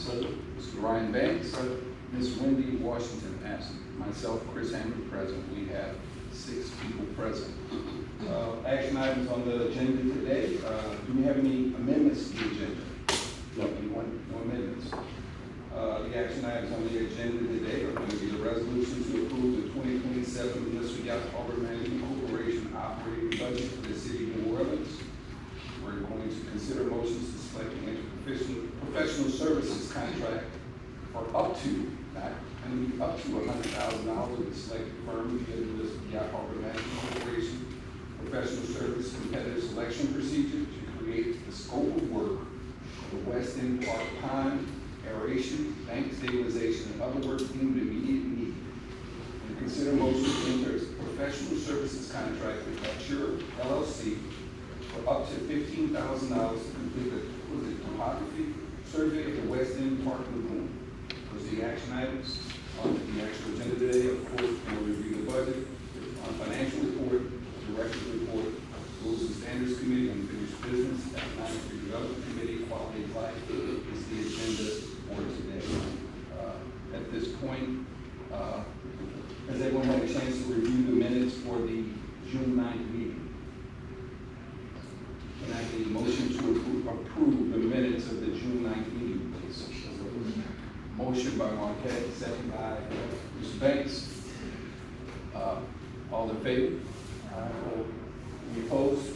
Mr. Ryan Banks. Ms. Wendy Washington absent. Myself, Chris Hammond, present. We have 6 people present. Action items on the agenda today. Do we have any amendments to the agenda? No. No amendments. The action items on the agenda today are going to be the resolution to approve the 2027 Municipal Yacht Harbor Management Corporation operating budget for the city of New Orleans. We're going to consider motions to select an professional services contract for up to $100,000 with the selected firm via the Municipal Yacht Harbor Management Corporation professional service competitive selection procedure to create the scope of work for the West End Park Pond aeration, bank stabilization, and other work deemed immediate need. And consider motion to enter a professional services contract with Assure LLC for up to $15,000 to complete the topography survey of the West End Park Lagoon. Those are the action items on the actual agenda today. Of course, we'll review the budget, on financial report, director's report, rules and standards committee, unfinished business, economic development committee, quality of life is the agenda for today. At this point, has everyone had a chance to review the minutes for the June 9th meeting? Can I get a motion to approve the minutes of the June 9th meeting, please? Motion by Marquette, second by Mr. Banks. All in favor? Any opposed?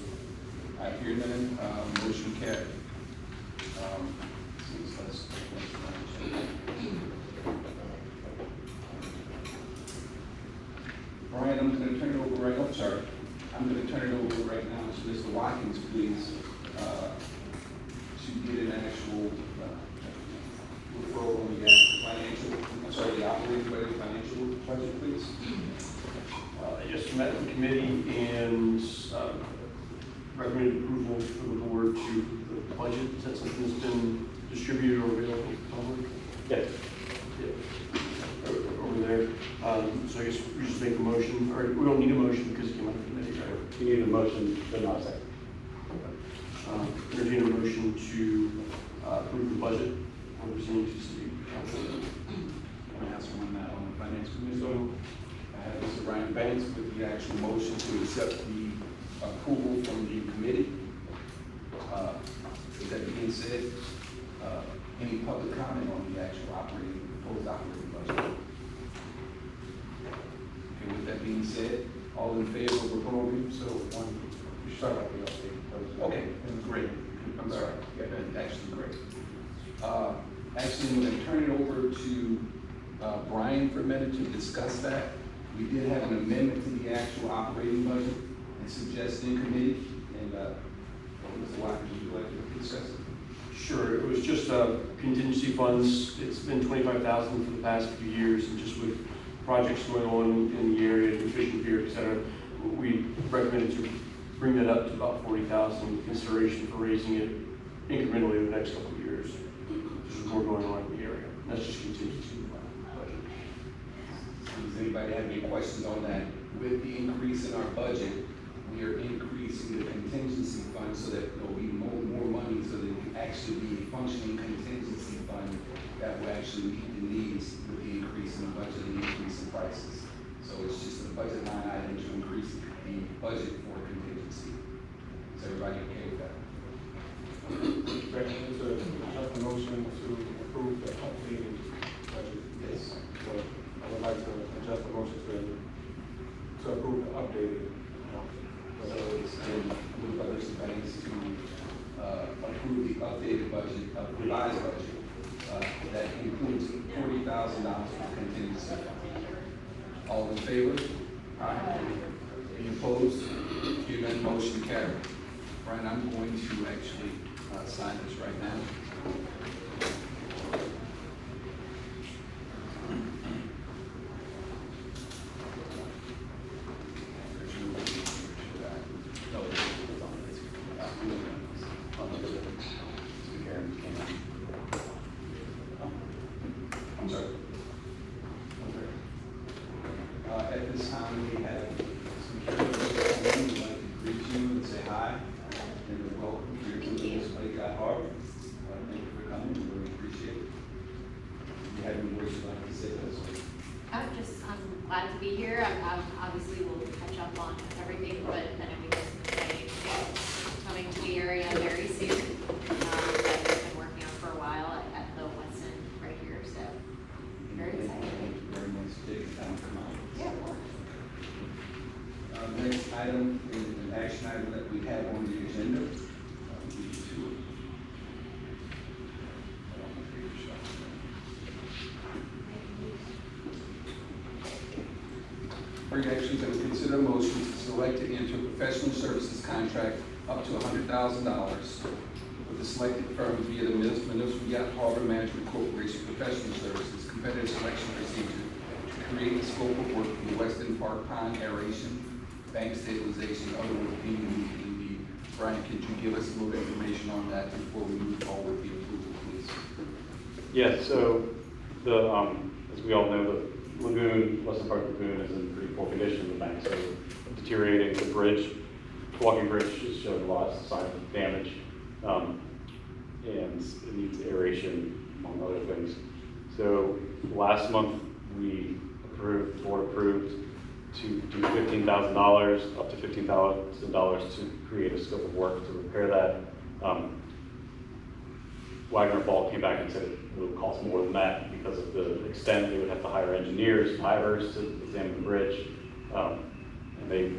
I hear none. Motion carried. Brian, I'm going to turn it over right. I'm sorry. I'm going to turn it over right now to Mr. Watkins, please, to get an actual referral on the financial. The operating budget, financial budget, please. Yes, met with the committee and recommended approval for the board to the budget. Is that something that's been distributed or available to the public? Yes. Yeah. Over there. So I guess we just make a motion, or we don't need a motion because it came out of the committee, right? You need a motion, but not a second. Entertain a motion to approve the budget for the presenting to city council. Can I ask one on the finance committee? So I have Mr. Ryan Banks with the actual motion to accept the approval from the committee. With that being said, any public comment on the actual proposed operating budget? Okay, with that being said, all in favor of approving? So You start with the update. okay, great. I'm sorry. Yeah, that's actually great. Actually, I'm going to turn it over to Brian for a minute to discuss that. We did have an amendment to the actual operating budget and suggested in committee. And Mr. Watkins, would you like to discuss it? Sure. It was just contingency funds. It's been $25,000 for the past few years, and just with projects going on in the area, the fishing pier, et cetera, we recommended to bring that up to about $40,000 in consideration for raising it incrementally over the next couple of years. There's more going on in the area. That's just contingency budget. Does anybody have any questions on that? With the increase in our budget, we are increasing the contingency fund so that there will be more money so that it can actually be a functioning contingency fund that will actually meet the needs with the increase in the budget and the increase in prices. So it's just a budget line item to increase the budget for contingency. Is everybody okay with that? Recommend to adjust the motion to approve the updated budget. Yes. So I would like to adjust the motion to approve the updated. So it's moved by Mr. Banks to approve the updated budget, revised budget, that includes $40,000 for contingency fund. All in favor? Aye. Any opposed? Hearing none, motion carried. Brian, I'm going to actually sign this right now. I'm sorry. At this time, we have some characters who would like to greet you and say hi and welcome here to the Lake Harbor. Thank you for coming. We really appreciate it. you have any words you'd like to say to us? I'm glad to be here. Obviously we'll catch up on everything, but then we just coming to the area very soon. That we've been working on for a while at the West End right here, so very excited. Thank you very much for taking time to come out. Yeah, well, Next item is an action item that we have on the agenda. We need to- We're actually going to consider a motion to select to enter a professional services contract up to $100,000 with the selected firm via the Municipal Yacht Harbor Management Corporation Professional Services competitive selection procedure to create the scope of work for the Weston Park Pond aeration, bank stabilization, other work deemed need. Brian, could you give us a little information on that before we move forward with the approval, please? Yeah, so the, as we all know, the lagoon, Western Park Lagoon is in pretty poor condition, the bank, so deteriorating. The bridge, walking bridge has showed a lot of signs of damage, and it needs aeration, among other things. So last month, the board approved to do $15,000, up to $15,000 to create a scope of work to repair that. Wagner Ball came back and said it would cost more than that because of the extent. They would have to hire engineers, divers to examine the bridge. And they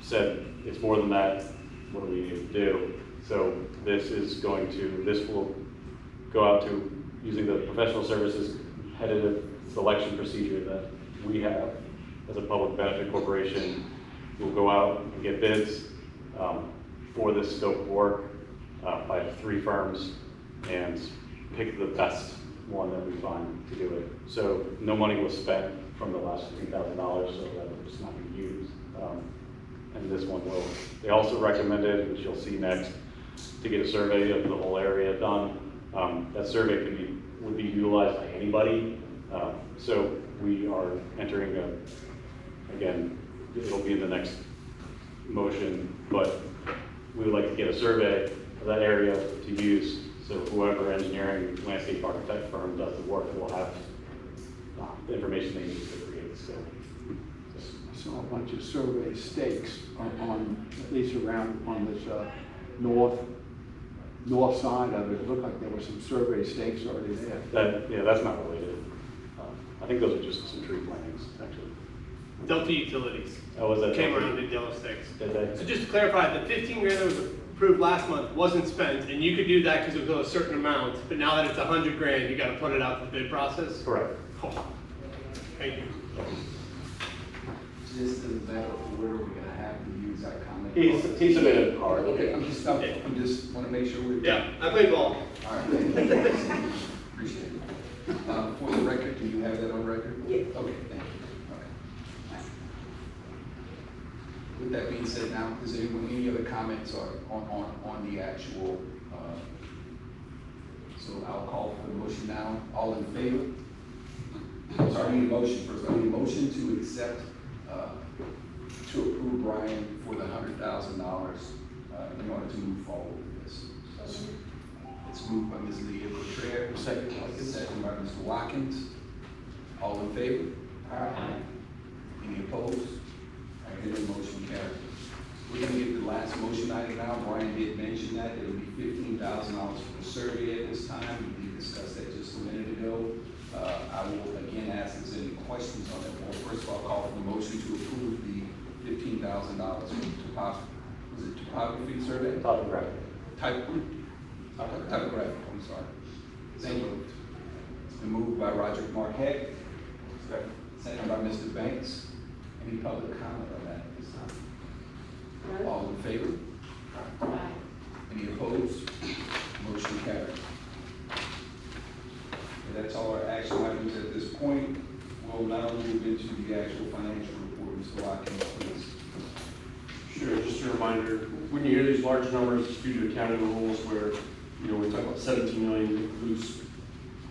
said, it's more than that, what do we need to do? So this will go out to, using the professional services competitive selection procedure that we have as a public benefit corporation. We'll go out and get bids for this scope of work by 3 firms and pick the best one that we find to do it. So no money was spent from the last $15,000, so that it's not being used. And this one will. They also recommended, which you'll see next, to get a survey of the whole area done. That survey would be utilized by anybody. So we are entering again, it'll be in the next motion, but we would like to get a survey of that area to use. So whoever engineering, landscape architect firm does the work will have the information they need to create the scope. I saw a bunch of survey stakes on at least around on this north side of it. It looked like there were some survey stakes already there. That's not related. I think those are just some tree plantings, actually. Delta Utilities Oh, was that came Delta? around and did yellow stakes. Did they? So just to clarify, the 15 grand that was approved last month wasn't spent, and you could do that because it was a certain amount, but now that it's 100 grand, you got to put it out to the bid process? Correct. Oh, thank you. Just as a matter of order, we're gonna have to use our comment. He submitted a card. Okay, I'm just want to make sure we're. Yeah, I played ball. All right. Appreciate it. For the record, do you have that on record? Yes. Okay, thank you. Okay. With that being said, now, is there any other comments or on the actual, so I'll call for the motion now. All in favor? Sorry, I need a motion first. I need a motion to accept, to approve Brian for the $100,000 in order to move forward with this. It's moved by Ms. Leah Contreras, second by Mr. Watkins. All in favor? Aye. Any opposed? I hear the motion carried. We're gonna get the last motion item now. Brian did mention that. It'll be $15,000 for the survey at this time. We discussed that just a minute ago. I will again ask if there's any questions on that. Well, first of all, call for the motion to approve the $15,000 for topography survey? Topographic. Typographic, I'm sorry. Thank you. It's been moved by Roger Marquette, second by Mr. Banks. Any public comment on that at this time? All in favor? Any opposed? Motion carried. And that's all our action items at this point. We'll now move into the actual financial report. Mr. Watkins, please. Sure, just a reminder, when you hear these large numbers, it's due to accounting rules where, we're talking about 17 million, includes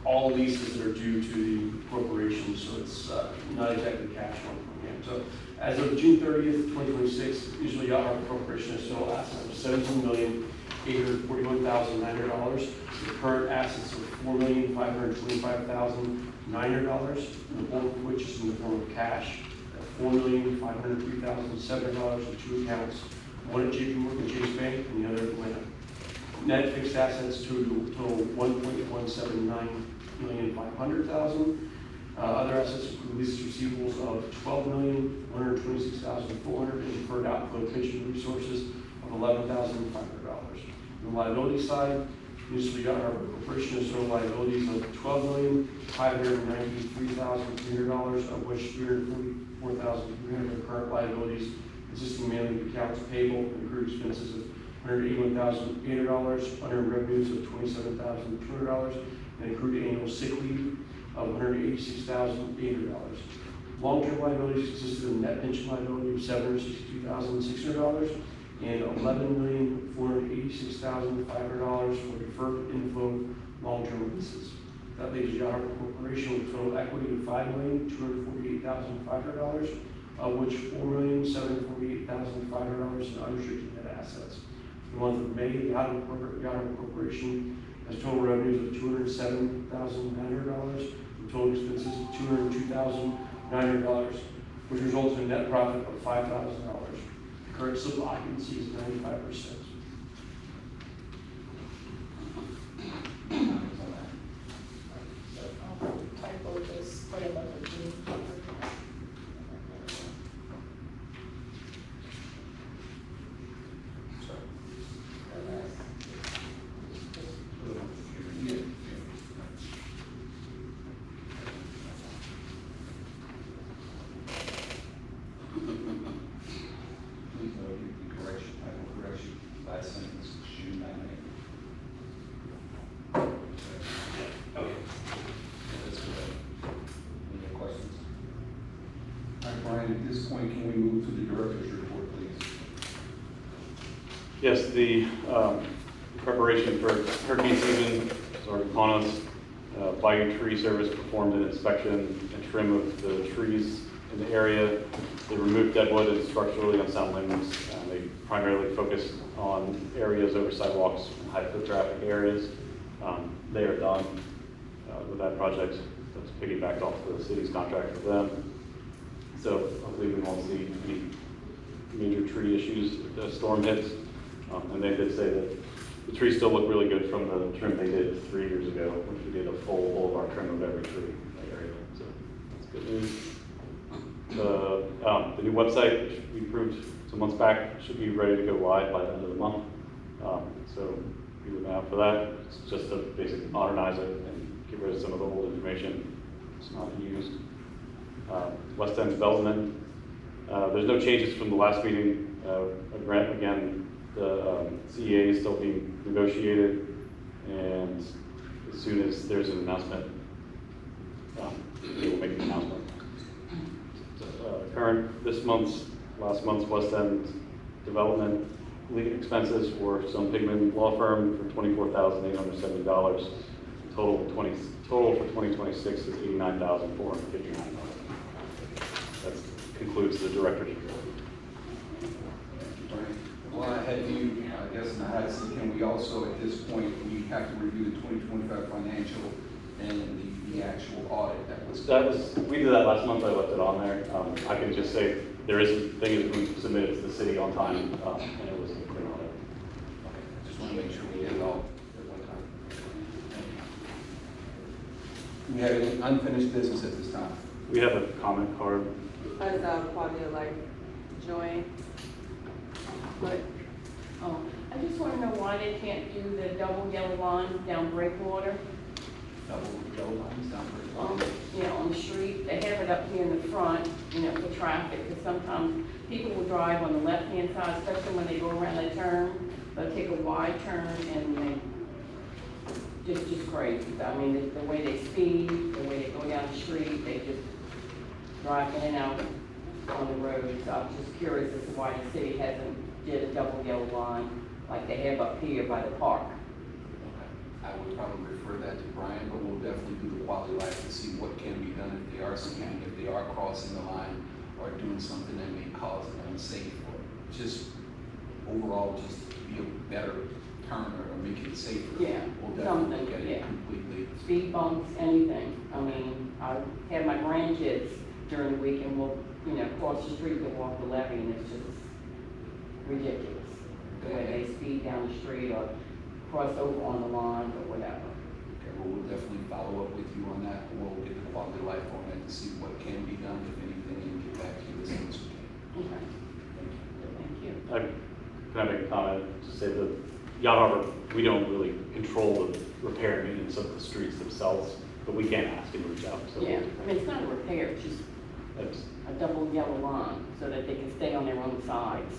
all leases that are due to the corporation, so it's not exactly cash on hand. So as of June 30th, 2026, usually Yacht Harbor Corporation has total assets of $841,900. The current assets of $4,525,900, the bulk of which is in the form of cash, $4,503,700 in two accounts, one at JP Morgan Chase Bank and the other at Atlanta. Net fixed assets total $1,179,500,000. Other assets include leases receivables of $12,126,400 and deferred outflow pension resources of $11,500. On the liability side, municipal yacht harbor corporation has total liabilities of $12,593,300, of which $344,300 are current liabilities, consisting mainly of accounts payable and accrued expenses of $181,800, unearned revenues of $27,200, and accrued annual sick leave of $186,800. Long-term liabilities consisted of net pension liability of $762,600 and $11,486,500 for deferred inflow long-term leases. That leaves Yacht Harbor Corporation with total equity of $5,248,500, of which $4,748,500 in unrestricted net assets. For the month of May, the Yacht Harbor Corporation has total revenues of $207,900 and total expenses of $202,900, which results in a net profit of $5,000. Current slip occupancy is 95%. Typo just put it up again. Brian, at this point, can we move to the director's report, please? Yes, the preparation for hurricane season is already upon us. Bayou Tree Service performed an inspection and trim of the trees in the area. They removed deadwood and structurally unsound limbs. They primarily focused on areas over sidewalks and high foot traffic areas. They are done with that project. That's piggybacked off the city's contract with them. So hopefully we won't see any major tree issues if the storm hits. And they did say that the trees still look really good from the trim they did 3 years ago, which we did a full boulevard trim of every tree in that area. So that's good news. The new website, which we approved some months back, should be ready to go live by the end of the month. So be looking out for that. It's just to basically modernize it and get rid of some of the old information that's not used. West End development. There's no changes from the last meeting. Again, the CEA is still being negotiated, and as soon as there's an announcement, they will make an announcement. Last month's West End development legal expenses for some Pigman law firm for $24,870. Total for 2026 is $89,459. That concludes the director's report. Well, I had you, I guess, in the hot seat. Can we also, at this point, we have to review the 2025 financial and the actual audit that was. We did that last month. I left it on there. I can just say there is things we submitted to the city on time, and it was a clean audit. Okay, just want to make sure we did it all at one time. We have any unfinished business at this time? We have a comment card. As quality of life join. But, I just want to know why they can't do the double yellow line down Breakwater. Double yellow lines down there. On the street. They have it up here in the front, for traffic, because sometimes people will drive on the left-hand side, especially when they go around that turn. They'll take a wide turn and they just crazy. I mean, the way they speed, the way they go down the street, they just drive in and out on the road. So I was just curious as to why the city hasn't did a double yellow line like they have up here by the park. I would probably refer that to Brian, but we'll definitely do the quality of life and see what can be done if they are scanning, if they are crossing the line or doing something that may cause it unsafe or just overall just be a better turn or make it safer. Yeah, We'll definitely something, look at it yeah. completely. Speed bumps, anything. I mean, I have my grandkids during the week and we'll, cross the street to walk the levee and it's just ridiculous. The way they speed down the street or cross over on the line or whatever. Okay, well, we'll definitely follow up with you on that, and we'll get the quality of life on it to see what can be done, if anything, and get back to you as soon as we can. Okay, thank you. Can I make a comment to say that Yacht Harbor, we don't really control the repair and maintenance of the streets themselves, but we can ask and reach out, so. Yeah, I mean, it's not a repair, it's just That's, a double yellow line so that they can stay on their own sides.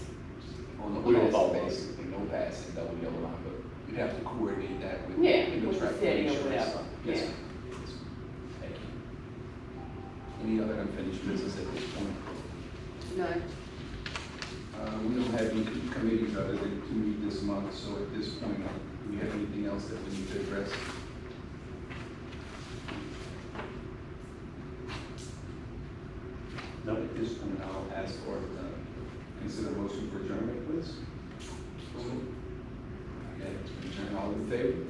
On the We will follow passing, up. basically, no passing, double yellow line, but we'd have to coordinate that with. Yeah, the with the traffic city or insurance. whatever, Yes, yeah. ma'am. Yes, ma'am. Thank you. Any other unfinished business at this point? No. We don't have any committees other than to meet this month, so at this point, do we have anything else that we need to address? No, at this point, I'll ask for, consider motion for adjournment, please. Okay, adjourn, all in favor?